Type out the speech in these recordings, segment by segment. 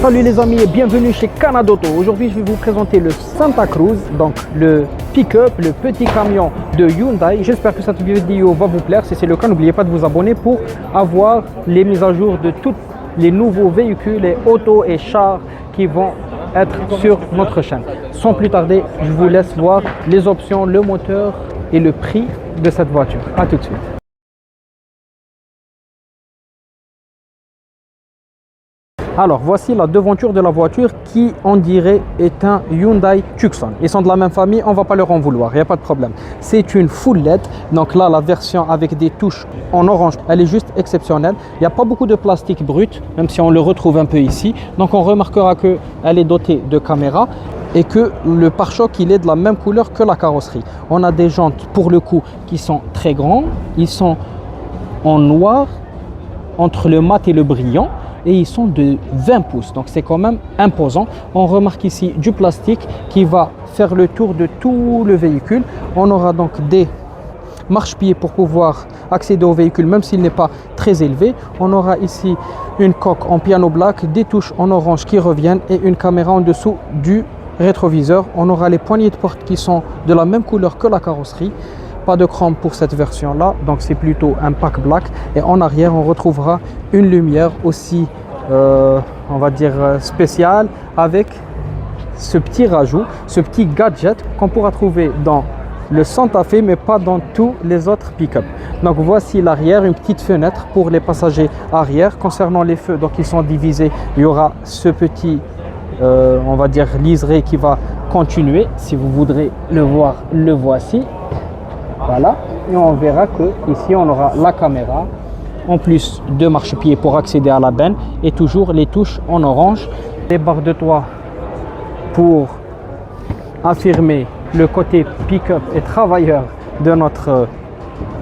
Salut les amis et bienvenue chez Canada Auto. Aujourd'hui je vais vous présenter le Santa Cruz, donc le pick-up, le petit camion de Hyundai. J'espère que cette vidéo va vous plaire. Si c'est le cas, n'oubliez pas de vous abonner pour avoir les mises à jour de tous les nouveaux véhicules et autos et chars qui vont être sur notre chaîne. Sans plus tarder, je vous laisse voir les options, le moteur et le prix de cette voiture. A tout de suite. Alors voici la devanture de la voiture qui on dirait est un Hyundai Tucson. Ils sont de la même famille, on ne va pas leur en vouloir, il n'y a pas de problème. C'est une full LED, donc là la version avec des touches en orange, elle est juste exceptionnelle. Il n'y a pas beaucoup de plastique brut, même si on le retrouve un peu ici. Donc on remarquera qu'elle est dotée de caméras et que le pare-choc il est de la même couleur que la carrosserie. On a des jantes pour le coup qui sont très grandes, ils sont en noir entre le mat et le brillant. Et ils sont de 20 pouces, donc c'est quand même imposant. On remarque ici du plastique qui va faire le tour de tout le véhicule. On aura donc des marchepieds pour pouvoir accéder au véhicule même s'il n'est pas très élevé. On aura ici une coque en piano black, des touches en orange qui reviennent et une caméra en dessous du rétroviseur. On aura les poignées de porte qui sont de la même couleur que la carrosserie. Pas de chrome pour cette version là, donc c'est plutôt un pack black. Et en arrière on retrouvera une lumière aussi on va dire spéciale, avec ce petit rajout, ce petit gadget qu'on pourra trouver dans le Santa Fe mais pas dans tous les autres pick-up. Donc voici l'arrière, une petite fenêtre pour les passagers arrière. Concernant les feux, donc ils sont divisés, il y aura ce petit on va dire liseré qui va continuer. Si vous voudrez le voir, le voici. Voilà, et on verra que ici on aura la caméra, en plus de marchepieds pour accéder à la benne et toujours les touches en orange. Les barres de toit pour affirmer le côté pick-up et travailleur de notre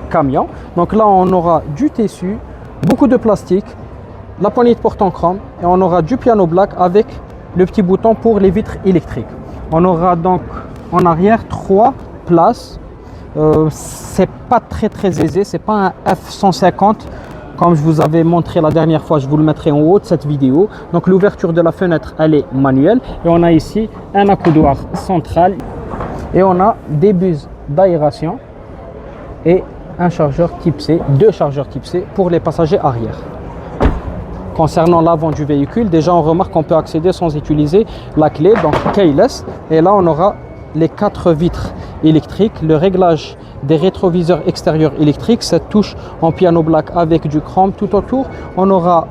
camion. Donc là on aura du tissu, beaucoup de plastique, la poignée de porte en chrome et on aura du piano black avec le petit bouton pour les vitres électriques. On aura donc en arrière 3 places. C'est pas très aisé, c'est pas un F-150 comme je vous avais montré la dernière fois. Je vous le mettrai en haut de cette vidéo. Donc l'ouverture de la fenêtre elle est manuelle et on a ici un accoudoir central et on a des buses d'aération et un chargeur type C, 2 chargeurs type C pour les passagers arrière. Concernant l'avant du véhicule, déjà on remarque qu'on peut accéder sans utiliser la clé, donc keyless, et là on aura les 4 vitres électriques, le réglage des rétroviseurs extérieurs électriques, cette touche en piano black avec du chrome tout autour. On aura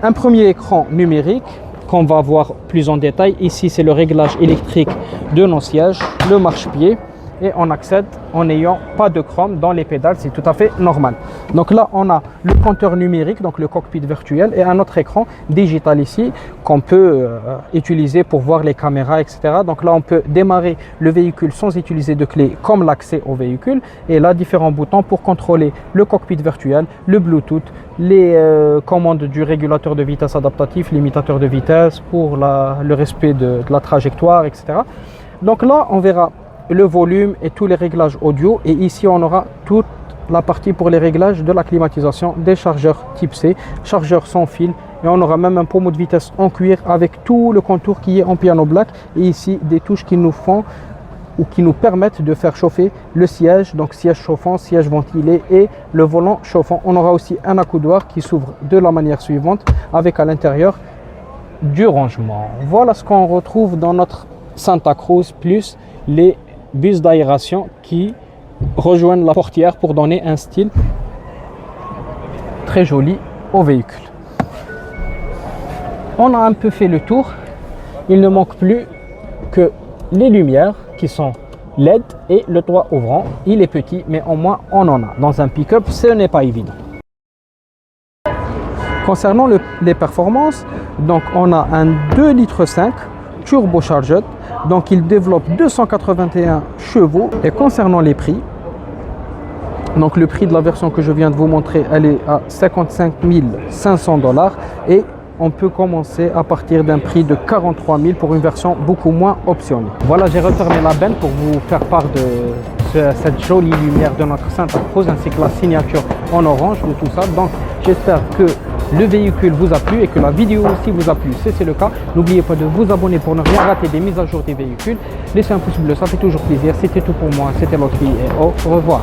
un premier écran numérique qu'on va voir plus en détail. Ici c'est le réglage électrique de nos sièges, le marchepied, et on accède en n'ayant pas de chrome dans les pédales, c'est tout à fait normal. Donc là on a le compteur numérique, donc le cockpit virtuel, et un autre écran digital ici qu'on peut utiliser pour voir les caméras, etc. Donc là on peut démarrer le véhicule sans utiliser de clé comme l'accès au véhicule, et là différents boutons pour contrôler le cockpit virtuel, le Bluetooth, les commandes du régulateur de vitesse adaptatif, limitateur de vitesse pour le respect de la trajectoire, etc. Donc là on verra le volume et tous les réglages audio, et ici on aura toute la partie pour les réglages de la climatisation, des chargeurs type C, chargeurs sans fil, et on aura même un pommeau de vitesse en cuir avec tout le contour qui est en piano black, et ici des touches qui nous font ou qui nous permettent de faire chauffer le siège, donc siège chauffant, siège ventilé et le volant chauffant. On aura aussi un accoudoir qui s'ouvre de la manière suivante avec à l'intérieur du rangement. Voilà ce qu'on retrouve dans notre Santa Cruz, plus les bus d'aération qui rejoignent la portière pour donner un style très joli au véhicule. On a un peu fait le tour. Il ne manque plus que les lumières qui sont LED et le toit ouvrant. Il est petit mais au moins on en a. Dans un pick-up ce n'est pas évident. Concernant les performances, donc on a un 2,5 litres turbocharged, donc il développe 281 chevaux. Et concernant les prix, donc le prix de la version que je viens de vous montrer, elle est à 55 500 $, et on peut commencer à partir d'un prix de 43 000 pour une version beaucoup moins optionnelle. Voilà, j'ai refermé la benne pour vous faire part de cette jolie lumière de notre Santa Cruz ainsi que la signature en orange de tout ça. Donc j'espère que le véhicule vous a plu et que la vidéo aussi vous a plu. Si c'est le cas, n'oubliez pas de vous abonner pour ne rien rater des mises à jour des véhicules. Laissez un pouce bleu, ça fait toujours plaisir. C'était tout pour moi, c'était Lotfi et au revoir.